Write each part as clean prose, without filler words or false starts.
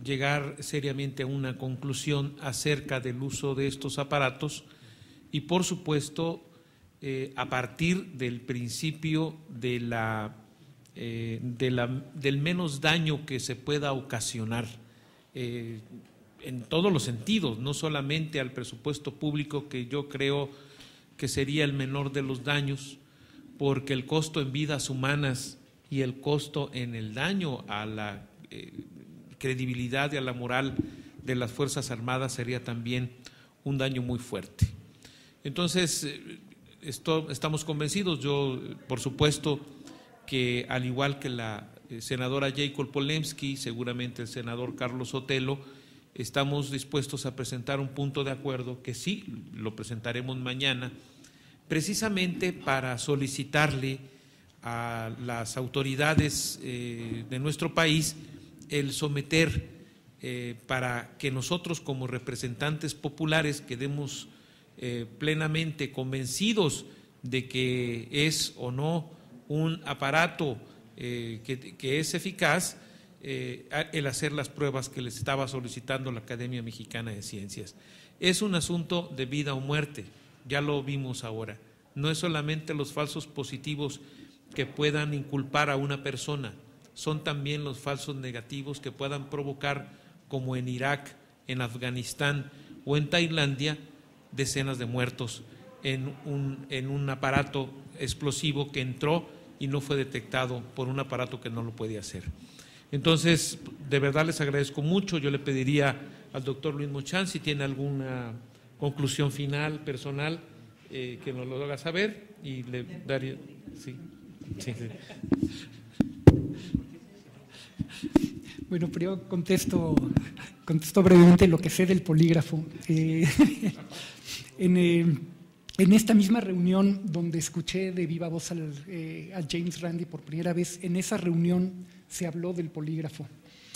llegar seriamente a una conclusión acerca del uso de estos aparatos y, por supuesto, a partir del principio del menos daño que se pueda ocasionar en todos los sentidos, no solamente al presupuesto público, que yo creo que sería el menor de los daños, porque el costo en vidas humanas y el costo en el daño a la credibilidad y a la moral de las Fuerzas Armadas sería también un daño muy fuerte. Entonces, estamos convencidos. Yo, por supuesto, que al igual que la senadora Jacob Polemski, seguramente el senador Carlos Sotelo, estamos dispuestos a presentar un punto de acuerdo, que sí lo presentaremos mañana, precisamente para solicitarle a las autoridades de nuestro país el someter, para que nosotros como representantes populares quedemos plenamente convencidos de que es o no un aparato que es eficaz, el hacer las pruebas que les estaba solicitando la Academia Mexicana de Ciencias. Es un asunto de vida o muerte, ya lo vimos ahora. No es solamente los falsos positivos que puedan inculpar a una persona, son también los falsos negativos que puedan provocar, como en Irak, en Afganistán o en Tailandia, decenas de muertos en un aparato explosivo que entró y no fue detectado por un aparato que no lo puede hacer. Entonces, de verdad les agradezco mucho. Yo le pediría al doctor Luis Mochán, si tiene alguna conclusión final, personal, que nos lo haga saber, y le daría… Sí. Bueno, pero contesto brevemente lo que sé del polígrafo. En esta misma reunión donde escuché de viva voz a James Randi por primera vez, en esa reunión se habló del polígrafo.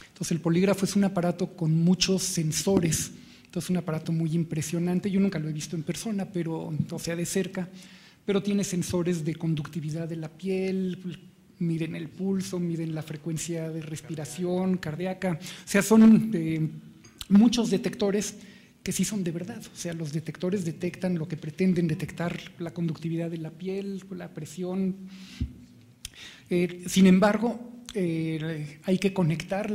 Entonces, el polígrafo es un aparato con muchos sensores, entonces un aparato muy impresionante. Yo nunca lo he visto en persona, o sea, de cerca, pero tiene sensores de conductividad de la piel, miden el pulso, miden la frecuencia de respiración cardíaca, o sea, son muchos detectores que sí son de verdad. O sea, los detectores detectan lo que pretenden detectar, la conductividad de la piel, la presión. Sin embargo, hay que conectar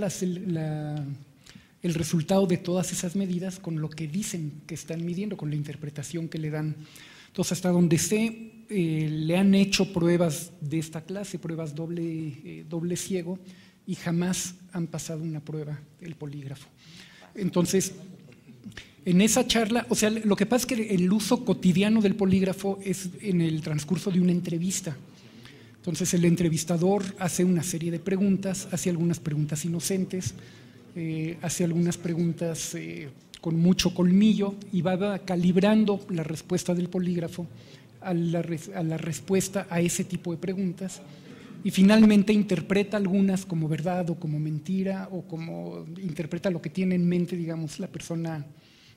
el resultado de todas esas medidas con lo que dicen que están midiendo, con la interpretación que le dan. Entonces, hasta donde sé, le han hecho pruebas de esta clase, pruebas doble ciego, y jamás han pasado una prueba el polígrafo. Entonces, en esa charla, o sea, lo que pasa es que el uso cotidiano del polígrafo es en el transcurso de una entrevista. Entonces, el entrevistador hace una serie de preguntas, hace algunas preguntas inocentes, hace algunas preguntas con mucho colmillo, y va calibrando la respuesta del polígrafo a la respuesta a ese tipo de preguntas, y finalmente interpreta algunas como verdad o como mentira, o como interpreta lo que tiene en mente, digamos, la persona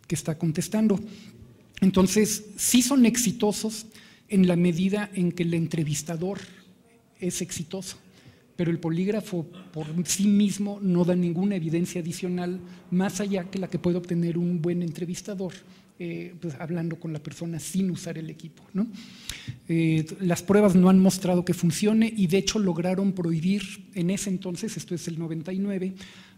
que está contestando. Entonces, sí son exitosos en la medida en que el entrevistador es exitoso, pero el polígrafo por sí mismo no da ninguna evidencia adicional más allá que la que puede obtener un buen entrevistador, pues, hablando con la persona sin usar el equipo, ¿no? Las pruebas no han mostrado que funcione, y de hecho lograron prohibir en ese entonces, esto es el 99,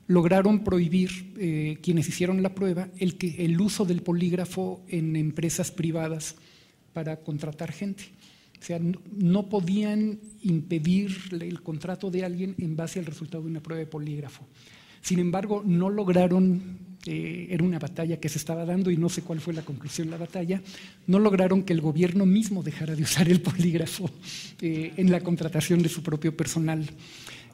lograron prohibir quienes hicieron la prueba el uso del polígrafo en empresas privadas para contratar gente. O sea, no podían impedir el contrato de alguien en base al resultado de una prueba de polígrafo. Sin embargo, no lograron, era una batalla que se estaba dando y no sé cuál fue la conclusión de la batalla, no lograron que el gobierno mismo dejara de usar el polígrafo en la contratación de su propio personal.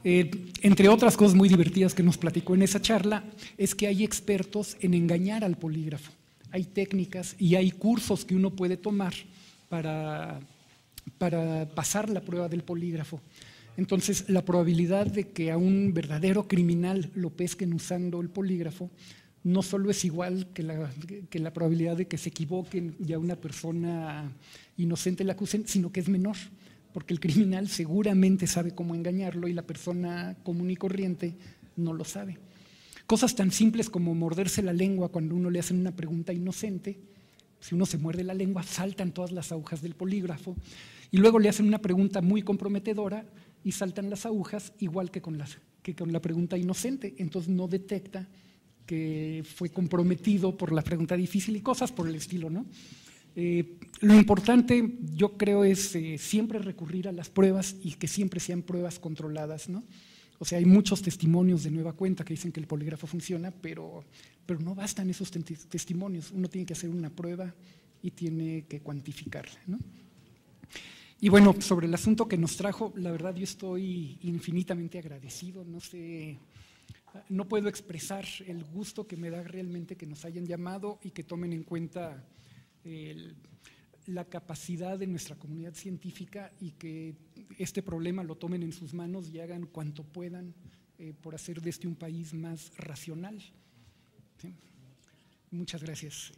Entre otras cosas muy divertidas que nos platicó en esa charla, es que hay expertos en engañar al polígrafo. Hay técnicas y hay cursos que uno puede tomar para pasar la prueba del polígrafo. Entonces, la probabilidad de que a un verdadero criminal lo pesquen usando el polígrafo no solo es igual que la probabilidad de que se equivoquen y a una persona inocente la acusen, sino que es menor, porque el criminal seguramente sabe cómo engañarlo y la persona común y corriente no lo sabe. Cosas tan simples como morderse la lengua cuando uno le hacen una pregunta inocente. Si uno se muerde la lengua, saltan todas las agujas del polígrafo, y luego le hacen una pregunta muy comprometedora y saltan las agujas igual que con la pregunta inocente. Entonces no detecta que fue comprometido por la pregunta difícil y cosas por el estilo, ¿no? Lo importante, yo creo, es siempre recurrir a las pruebas y que siempre sean pruebas controladas, ¿no? O sea, hay muchos testimonios de nueva cuenta que dicen que el polígrafo funciona, pero no bastan esos testimonios. Uno tiene que hacer una prueba y tiene que cuantificarla, ¿no? Y bueno, sobre el asunto que nos trajo, la verdad yo estoy infinitamente agradecido. No sé, no puedo expresar el gusto que me da realmente que nos hayan llamado y que tomen en cuenta la capacidad de nuestra comunidad científica y que este problema lo tomen en sus manos y hagan cuanto puedan por hacer de este un país más racional. ¿Sí? Muchas gracias.